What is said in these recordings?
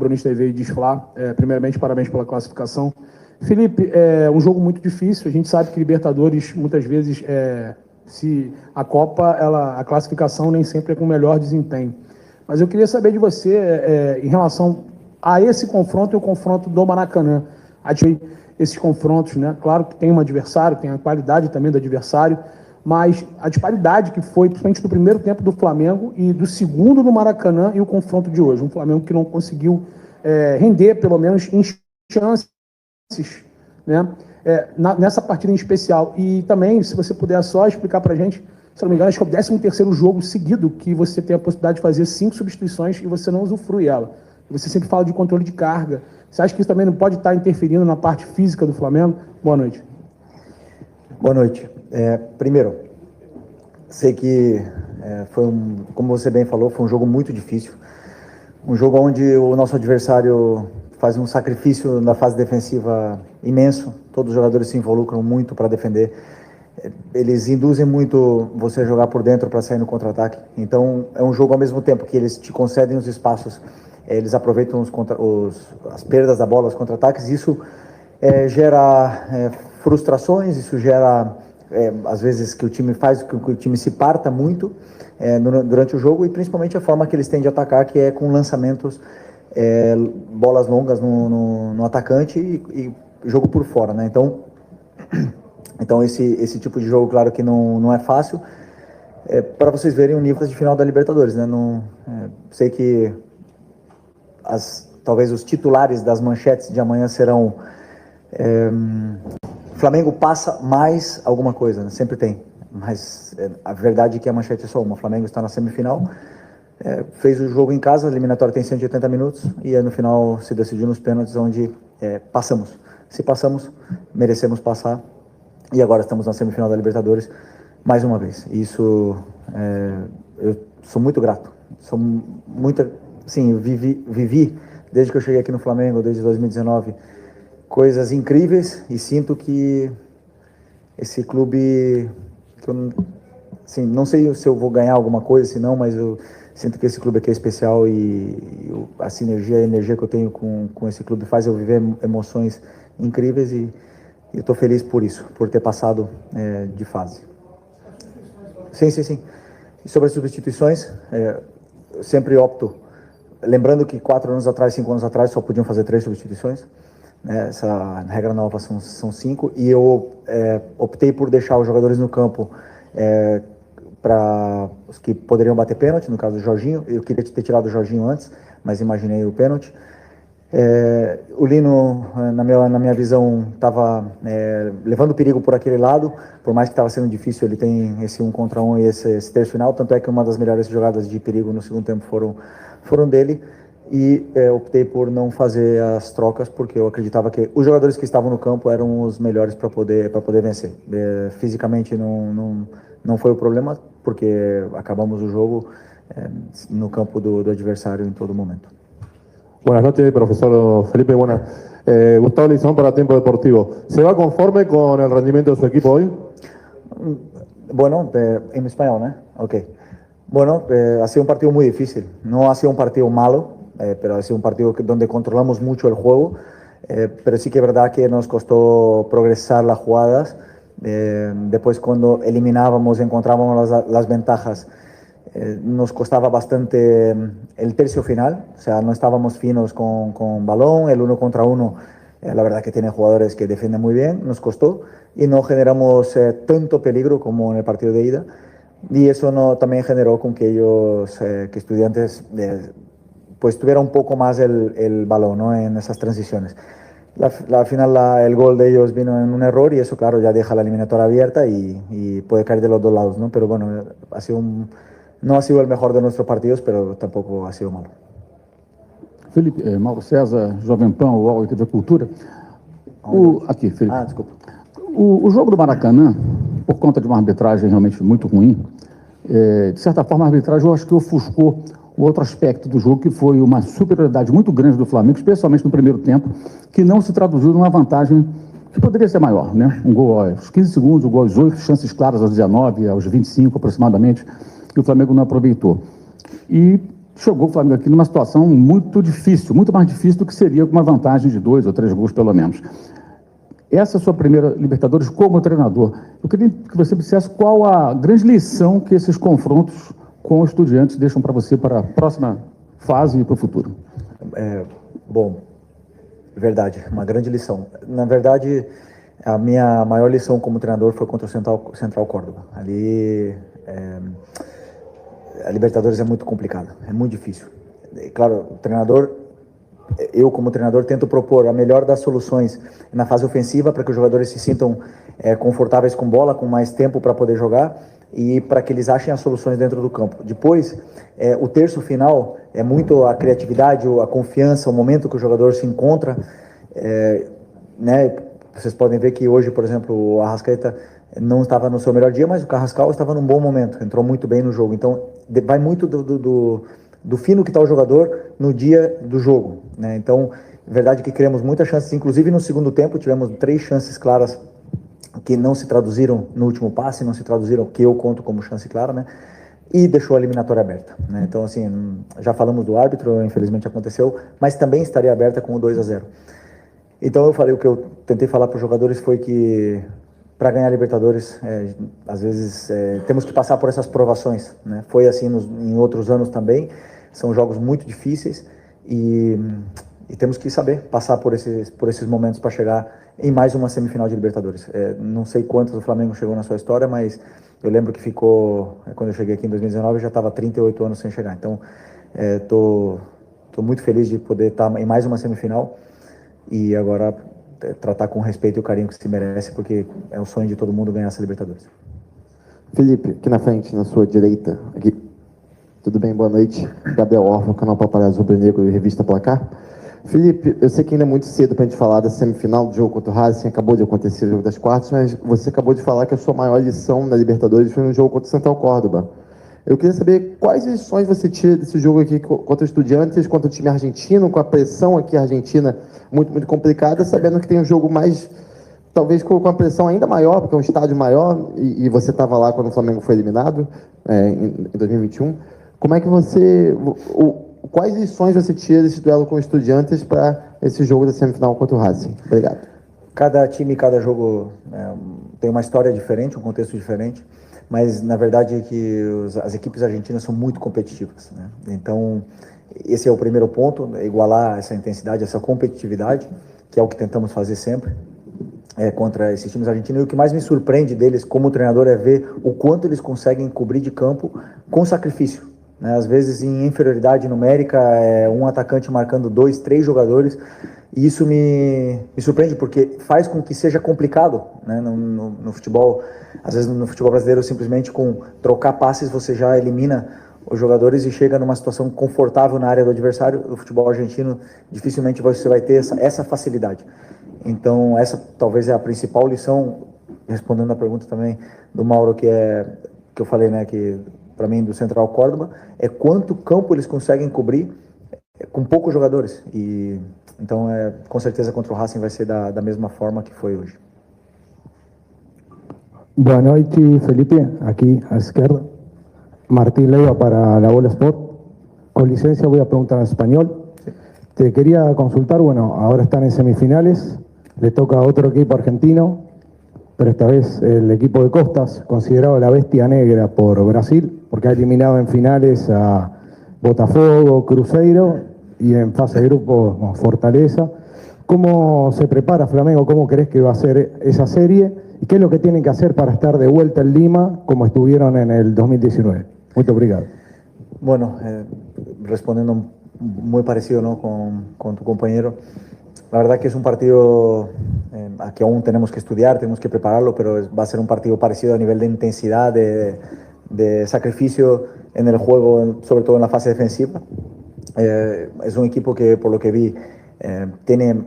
cronista aí de Fla. Primeiramente, parabéns pela classificação. Felipe, é um jogo muito difícil. A gente sabe que Libertadores, muitas vezes, se a Copa, a classificação nem sempre é com o melhor desempenho. Mas eu queria saber de você, em relação a esse confronto e o confronto do Maracanã. Esses confrontos, né? Claro que tem um adversário, tem a qualidade também do adversário, mas a disparidade que foi, principalmente do primeiro tempo do Flamengo e do segundo no Maracanã e o confronto de hoje. Um Flamengo que não conseguiu render, pelo menos, em chances, né? Nessa partida em especial. E também, se você puder só explicar pra gente, se não me engano, acho que é o 13º jogo seguido que você tem a possibilidade de fazer 5 substituições e você não usufrui ela. Você sempre fala de controle de carga. Você acha que isso também não pode estar interferindo na parte física do Flamengo? Boa noite. Boa noite. Primeiro, sei que como você bem falou, foi um jogo muito difícil. Um jogo onde o nosso adversário faz um sacrifício na fase defensiva imenso. Todos os jogadores se involucram muito para defender. Eles induzem muito você a jogar por dentro para sair no contra-ataque. Então, é um jogo ao mesmo tempo que eles te concedem os espaços, eles aproveitam as perdas da bola, os contra-ataques. Isso gera frustrações, isso gera, às vezes, que o time faz com que o time se parta muito durante o jogo, e principalmente a forma que eles têm de atacar, que é com lançamentos, bolas longas no atacante e jogo por fora, né? Então esse tipo de jogo, claro que não é fácil, para vocês verem o nível de final da Libertadores, né? Sei que talvez os titulares das manchetes de amanhã serão Flamengo passa mais alguma coisa, né? Sempre tem, mas a verdade é que a manchete é só uma. O Flamengo está na semifinal, fez o jogo em casa, a eliminatória tem 180 minutos e aí no final se decidiu nos pênaltis, onde passamos. Se passamos, merecemos passar, e agora estamos na semifinal da Libertadores mais uma vez. Isso, eu sou muito grato, sim, eu vivi desde que eu cheguei aqui no Flamengo, desde 2019, coisas incríveis, e sinto que esse clube, que eu, assim, não sei se eu vou ganhar alguma coisa, se não, mas eu sinto que esse clube aqui é especial, e a sinergia, a energia que eu tenho com esse clube faz eu viver emoções incríveis, e eu estou feliz por isso, por ter passado de fase. Sim. E sobre as substituições, eu sempre opto, lembrando que 4 anos atrás, 5 anos atrás, só podiam fazer 3 substituições, né? Essa regra nova são 5, e eu optei por deixar os jogadores no campo para os que poderiam bater pênalti, no caso do Jorginho. Eu queria ter tirado o Jorginho antes, mas imaginei o pênalti. O Lino, na minha visão, estava levando perigo por aquele lado, por mais que estava sendo difícil. Ele tem esse 1 contra 1 e esse terço final, tanto é que uma das melhores jogadas de perigo no segundo tempo foram dele, e optei por não fazer as trocas, porque eu acreditava que os jogadores que estavam no campo eram os melhores para poder vencer. Fisicamente não foi o problema, porque acabamos o jogo no campo do adversário em todo momento. Buenas noches, profesor Felipe. Buenas. Gustavo Leizón para Tiempo Deportivo. ¿Se va conforme con el rendimiento de su equipo hoy? Bueno, en español, ¿no? Ok. Bueno, ha sido un partido muy difícil. No ha sido un partido malo, pero ha sido un partido donde controlamos mucho el juego. Pero sí que es verdad que nos costó progresar las jugadas. Después, cuando eliminábamos, encontrábamos las ventajas, nos costaba bastante el tercio final. O sea, no estábamos finos con balón. El 1 contra 1, la verdad que tiene jugadores que defienden muy bien. Nos costó y no generamos tanto peligro como en el partido de ida. Y eso también generó con que ellos, que Estudiantes, pues tuviera un poco más el balón, ¿no? En esas transiciones. Al final el gol de ellos vino en un error, y eso, claro, ya deja la eliminatoria abierta y puede caer de los dos lados, ¿no? Pero bueno, no ha sido el mejor de nuestros partidos, pero tampoco ha sido malo. Felipe, Mauro César, Jovem Pan, UOL e TV Cultura. Aqui, Felipe. Desculpa. O jogo do Maracanã, por conta de uma arbitragem realmente muito ruim, de certa forma a arbitragem, eu acho que ofuscou o outro aspecto do jogo, que foi uma superioridade muito grande do Flamengo, especialmente no primeiro tempo, que não se traduziu numa vantagem que poderia ser maior, né? Um gol aos 15 segundos, um gol aos 8, chances claras aos 19, aos 25 aproximadamente, que o Flamengo não aproveitou. E jogou o Flamengo aqui numa situação muito difícil, muito mais difícil do que seria com uma vantagem de 2 ou 3 gols, pelo menos. Essa é a sua primeira Libertadores como treinador. Eu queria que você dissesse qual a grande lição que esses confrontos com os Estudiantes deixam para você para a próxima fase e para o futuro. Bom, verdade, uma grande lição. Na verdade, a minha maior lição como treinador foi contra o Central Córdoba. Ali, a Libertadores é muito complicada, é muito difícil. Claro, eu como treinador tento propor a melhor das soluções na fase ofensiva para que os jogadores se sintam confortáveis com bola, com mais tempo para poder jogar e para que eles achem as soluções dentro do campo. Depois, o terço final é muito a criatividade, a confiança, o momento que o jogador se encontra, né? Vocês podem ver que hoje, por exemplo, o Arrascaeta não estava no seu melhor dia, mas o Carrascal estava num bom momento, entrou muito bem no jogo. Então, vai muito do fino que está o jogador no dia do jogo, né? Então, é verdade que criamos muitas chances, inclusive no segundo tempo tivemos 3 chances claras que não se traduziram no último passe, não se traduziram, que eu conto como chance clara, né? E deixou a eliminatória aberta, né? Então, assim, já falamos do árbitro, infelizmente aconteceu, mas também estaria aberta com o 2-0. Então eu falei, o que eu tentei falar para os jogadores foi que para ganhar a Libertadores, às vezes temos que passar por essas provações, né? Foi assim em outros anos também, são jogos muito difíceis e temos que saber passar por esses momentos para chegar em mais uma semifinal de Libertadores. Não sei quantos o Flamengo chegou na sua história, mas eu lembro que ficou, quando eu cheguei aqui em 2019, eu já estava 38 anos sem chegar. Então, tô muito feliz de poder estar em mais uma semifinal e agora tratar com o respeito e o carinho que se merece, porque é o sonho de todo mundo ganhar essa Libertadores. Felipe, aqui na frente, na sua direita, aqui. Tudo bem? Boa noite. Gabriel Orfa, canal Paparazzo Rubro-Negro e Revista Placar. Felipe, eu sei que ainda é muito cedo para a gente falar da semifinal do jogo contra o Racing, acabou de acontecer o jogo das quartas, mas você acabou de falar que a sua maior lição na Libertadores foi no jogo contra o Central Córdoba. Eu queria saber quais lições você tira desse jogo aqui contra o Estudiantes, contra o time argentino, com a pressão aqui argentina muito, muito complicada, sabendo que tem um jogo mais, talvez com a pressão ainda maior, porque é um estádio maior, e você estava lá quando o Flamengo foi eliminado, em 2021. Como é que você... Quais lições você tira desse duelo com o Estudiantes para esse jogo da semifinal contra o Racing? Obrigado. Cada time, cada jogo tem uma história diferente, um contexto diferente, mas na verdade é que as equipes argentinas são muito competitivas, né? Então, esse é o primeiro ponto, igualar essa intensidade, essa competitividade, que é o que tentamos fazer sempre contra esses times argentinos. E o que mais me surpreende deles como treinador é ver o quanto eles conseguem cobrir de campo com sacrifício, né? Às vezes em inferioridade numérica, um atacante marcando 2, 3 jogadores, e isso me surpreende porque faz com que seja complicado, né? No futebol, às vezes no futebol brasileiro, simplesmente com trocar passes você já elimina os jogadores e chega numa situação confortável na área do adversário. O futebol argentino dificilmente você vai ter essa facilidade. Então essa talvez é a principal lição, respondendo a pergunta também do Mauro, que eu falei, né, que para mim do Central Córdoba, é quanto campo eles conseguem cobrir com poucos jogadores. E então com certeza contra o Racing vai ser da mesma forma que foi hoje. Boa noite, Felipe. Aquí a izquierda. Martín Leiva para La Bola Sport. Con licencia voy a preguntar en español. Sí. Te quería consultar, bueno, ahora están en semifinales, le toca a otro equipo argentino, pero esta vez el equipo de Costas, considerado la bestia negra por Brasil, porque ha eliminado en finales a Botafogo, Cruzeiro y en fase de grupo, bueno, Fortaleza. ¿Cómo se prepara Flamengo? ¿Cómo crees que va a ser esa serie? ¿Y qué es lo que tienen que hacer para estar de vuelta en Lima como estuvieron en el 2019? Muito obrigado. Bueno, respondiendo muy parecido, ¿no?, con tu compañero, la verdad que es un partido que aún tenemos que estudiar, tenemos que prepararlo, pero va a ser un partido parecido a nivel de intensidad, de sacrificio en el juego, sobre todo en la fase defensiva. Es un equipo que, por lo que vi, tiene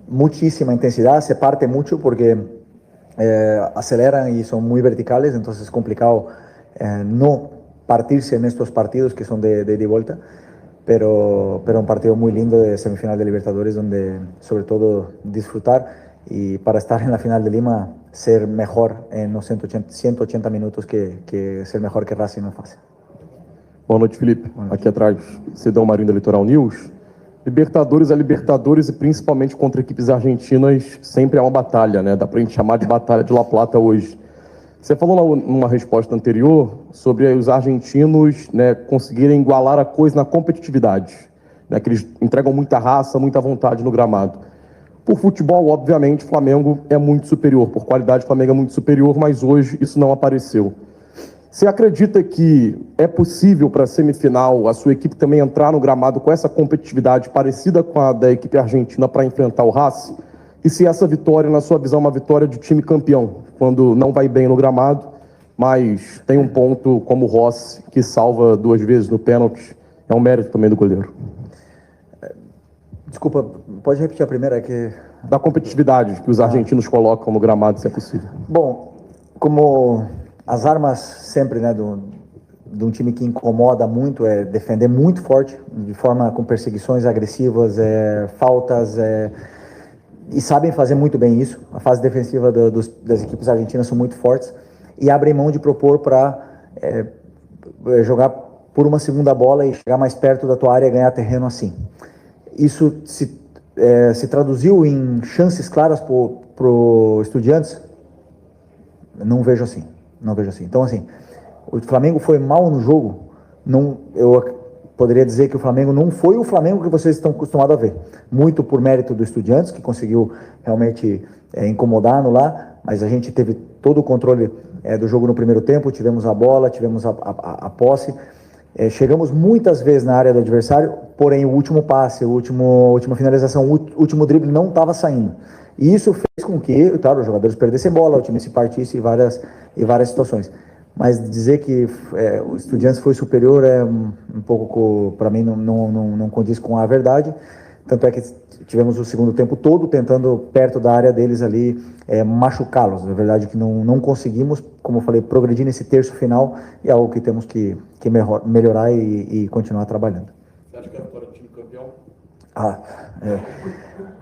muchísima intensidad, se parte mucho porque aceleran y son muy verticales, entonces es complicado no partirse en estos partidos que son de ida y vuelta, pero un partido muy lindo de semifinal de Libertadores, donde sobre todo disfrutar y para estar en la final de Lima ser mejor en los 180 minutos que ser mejor que Racing no es fácil. Boa noite, Felipe. Aqui atrás, Cidão Marinho da Litoral News. Libertadores é Libertadores e principalmente contra equipes argentinas sempre é uma batalha, né? Dá pra gente chamar de batalha de La Plata hoje. Você falou numa resposta anterior sobre os argentinos, né, conseguirem igualar a coisa na competitividade, né? Que eles entregam muita raça, muita vontade no gramado. Por futebol, obviamente, o Flamengo é muito superior. Por qualidade, o Flamengo é muito superior, mas hoje isso não apareceu. Você acredita que é possível para a semifinal a sua equipe também entrar no gramado com essa competitividade parecida com a da equipe argentina para enfrentar o Racing? E se essa vitória, na sua visão, é uma vitória de time campeão, quando não vai bem no gramado, mas tem um ponto como o Rossi, que salva 2 vezes no pênalti, é um mérito também do goleiro. Desculpa, pode repetir a primeira? Da competitividade que os argentinos colocam no gramado, se é possível. Bom, como as armas sempre, né, de um time que incomoda muito é defender muito forte, de forma com perseguições agressivas, faltas, e sabem fazer muito bem isso. A fase defensiva das equipes argentinas são muito fortes e abrem mão de propor para jogar por uma segunda bola e chegar mais perto da tua área e ganhar terreno assim. Isso se traduziu em chances claras pro Estudiantes? Não vejo assim. Então, assim, o Flamengo foi mal no jogo. Eu poderia dizer que o Flamengo não foi o Flamengo que vocês estão acostumados a ver. Muito por mérito do Estudiantes, que conseguiu realmente incomodar, anular, mas a gente teve todo o controle do jogo no primeiro tempo, tivemos a bola, tivemos a posse. Chegamos muitas vezes na área do adversário, porém o último passe, a última finalização, o último drible não estava saindo. E isso fez com que, claro, os jogadores perdessem bola, o time se partisse em várias situações. Mas dizer que o Estudiantes foi superior é um pouco, para mim, não condiz com a verdade. Tanto é que tivemos o segundo tempo todo tentando, perto da área deles ali, machucá-los. Na verdade que não conseguimos, como eu falei, progredir nesse terço final, e é algo que temos que melhorar e continuar trabalhando. Você acha que é a vitória do time campeão?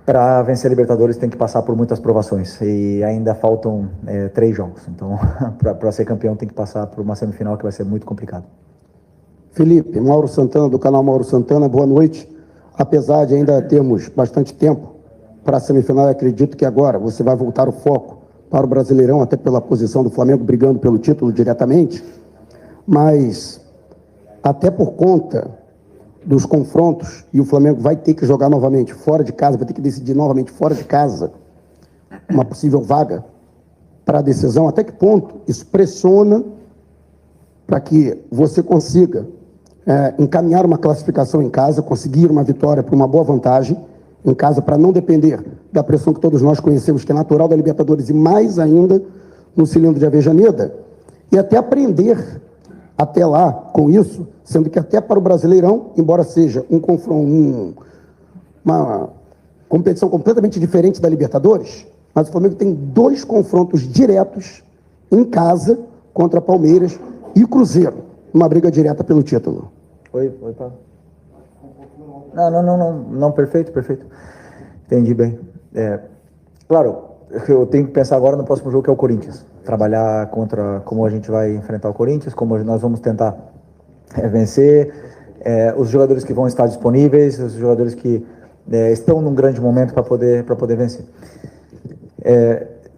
Para vencer a Libertadores tem que passar por muitas provações e ainda faltam 3 jogos. Então, para ser campeão tem que passar por uma semifinal que vai ser muito complicado. Felipe, Mauro Santana, do canal Mauro Santana, boa noite. Apesar de ainda termos bastante tempo para a semifinal, eu acredito que agora você vai voltar o foco para o Brasileirão, até pela posição do Flamengo brigando pelo título diretamente, mas até por conta dos confrontos, e o Flamengo vai ter que jogar novamente fora de casa, vai ter que decidir novamente fora de casa uma possível vaga para a decisão. Até que ponto isso pressiona para que você consiga encaminhar uma classificação em casa, conseguir uma vitória por uma boa vantagem em casa, para não depender da pressão que todos nós conhecemos, que é natural da Libertadores, e mais ainda no cilindro de Avejaneda, e até aprender até lá com isso, sendo que até para o Brasileirão, embora seja uma competição completamente diferente da Libertadores, mas o Flamengo tem 2 confrontos diretos em casa contra Palmeiras e Cruzeiro, uma briga direta pelo título. Oi, Paulo. Não, perfeito. Entendi bem. Claro, eu tenho que pensar agora no próximo jogo, que é o Corinthians. Trabalhar como a gente vai enfrentar o Corinthians, como nós vamos tentar vencer, os jogadores que vão estar disponíveis, os jogadores que estão num grande momento para poder vencer.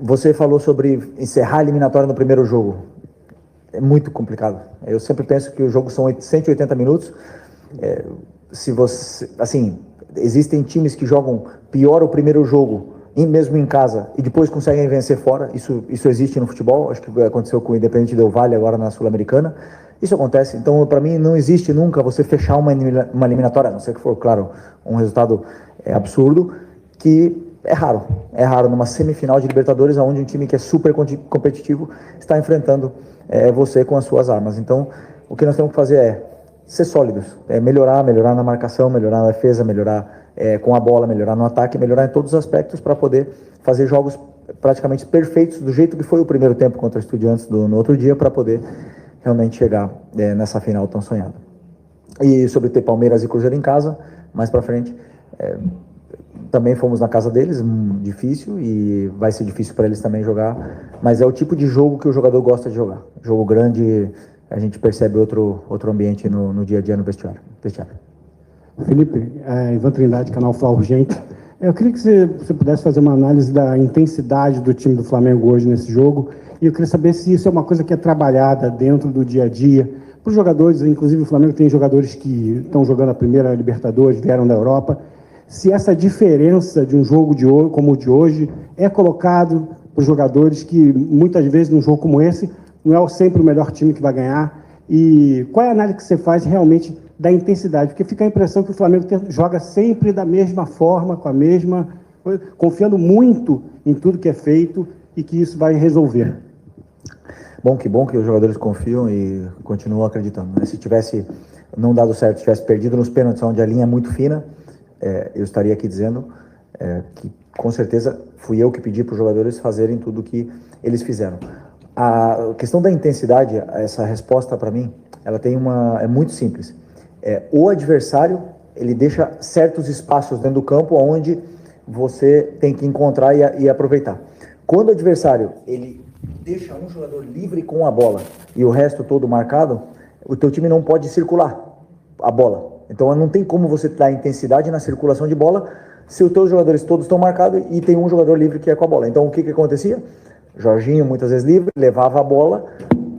Você falou sobre encerrar a eliminatória no primeiro jogo. É muito complicado. Eu sempre penso que o jogo são 180 minutos. Existem times que jogam pior o primeiro jogo, mesmo em casa, e depois conseguem vencer fora. Isso existe no futebol. Acho que aconteceu com o Independente Del Valle agora na Sul-Americana. Isso acontece. Então, para mim, não existe nunca você fechar uma eliminatória, a não ser que for, claro, um resultado absurdo, que é raro. É raro numa semifinal de Libertadores, onde um time que é super competitivo está enfrentando você com as suas armas. Então, o que nós temos que fazer é ser sólidos, melhorar na marcação, melhorar na defesa, melhorar com a bola, melhorar no ataque, melhorar em todos os aspectos para poder fazer jogos praticamente perfeitos, do jeito que foi o primeiro tempo contra o Estudiantes no outro dia, para poder realmente chegar nessa final tão sonhada. E sobre ter Palmeiras e Cruzeiro em casa, mais para frente, também fomos na casa deles, difícil, e vai ser difícil para eles também jogar, mas é o tipo de jogo que o jogador gosta de jogar. Jogo grande, a gente percebe outro ambiente no dia a dia no vestiário. Felipe, Ivan Trindade, canal Fla Urgente. Eu queria que você pudesse fazer uma análise da intensidade do time do Flamengo hoje nesse jogo. E eu queria saber se isso é uma coisa que é trabalhada dentro do dia a dia. Para os jogadores, inclusive o Flamengo tem jogadores que estão jogando a primeira Libertadores, vieram da Europa. Se essa diferença de um jogo como o de hoje é colocado para os jogadores que muitas vezes num jogo como esse não é sempre o melhor time que vai ganhar. E qual é a análise que você faz realmente da intensidade? Porque fica a impressão que o Flamengo joga sempre da mesma forma, com a mesma coisa, confiando muito em tudo que é feito e que isso vai resolver. Bom que os jogadores confiam e continuam acreditando, né? Se tivesse não dado certo, tivesse perdido nos pênaltis, onde a linha é muito fina, eu estaria aqui dizendo que com certeza fui eu que pedi para os jogadores fazerem tudo o que eles fizeram. A questão da intensidade, essa resposta para mim, ela é muito simples. O adversário, ele deixa certos espaços dentro do campo onde você tem que encontrar e aproveitar. Quando o adversário, ele deixa um jogador livre com a bola e o resto todo marcado, o teu time não pode circular a bola. Então não tem como você dar intensidade na circulação de bola se os teus jogadores todos estão marcados e tem um jogador livre que é com a bola. Então o que acontecia? Jorginho, muitas vezes livre, levava a bola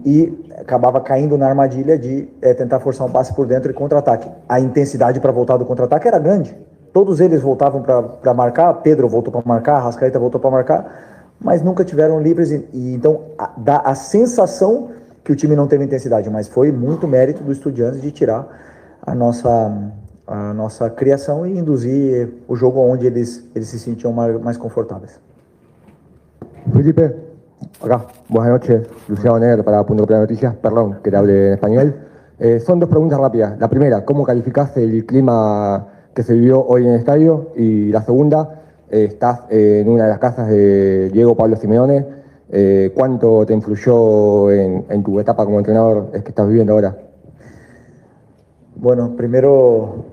e acabava caindo na armadilha de tentar forçar um passe por dentro e contra-ataque. A intensidade para voltar do contra-ataque era grande. Todos eles voltavam para marcar, Pedro voltou para marcar, Arrascaeta voltou para marcar, mas nunca tiveram livres. E então dá a sensação que o time não teve intensidade, mas foi muito mérito do Estudiantes de tirar a nossa criação e induzir o jogo onde eles se sentiam mais confortáveis. Felipe, acá, buenas noches, Luciano Negro para Punto Claro Noticias, perdón que te hable en español. Son dos preguntas rápidas. La primera, ¿cómo calificás el clima que se vivió hoy en el estadio? Y la segunda, estás en una de las casas de Diego Pablo Simeone. ¿Cuánto te influyó en tu etapa como entrenador que estás viviendo ahora? Bueno, primero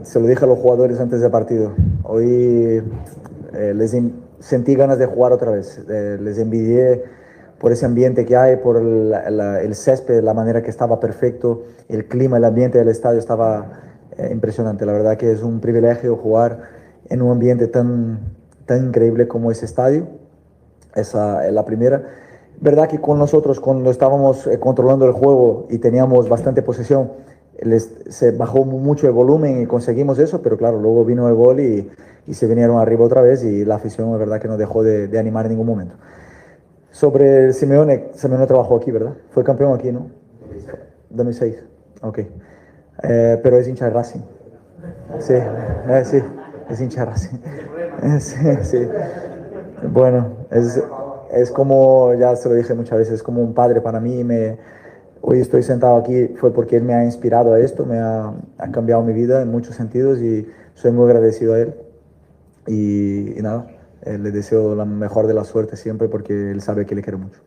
se lo dije a los jugadores antes del partido. Hoy sentí ganas de jugar otra vez. Les envidié por ese ambiente que hay, por el césped, la manera que estaba perfecto, el clima, el ambiente del estadio estaba impresionante. La verdad que es un privilegio jugar en un ambiente tan increíble como ese estadio. Esa es la primera. Verdad que con nosotros, cuando estábamos controlando el juego y teníamos bastante posesión, se bajó mucho el volumen y conseguimos eso, pero claro, luego vino el gol y se vinieron arriba otra vez y la afición, es verdad que no dejó de animar en ningún momento. Sobre Simeone trabajó aquí, ¿verdad? Fue campeón aquí, ¿no? 2006. Ok. Pero es hincha de Racing. Sí, sí, es hincha de Racing. Sí. Bueno, es como, ya se lo dije muchas veces, es como un padre para mí. Hoy estoy sentado aquí fue porque él me ha inspirado a esto, ha cambiado mi vida en muchos sentidos y soy muy agradecido a él. Y nada, le deseo la mejor de la suerte siempre porque él sabe que le quiero mucho.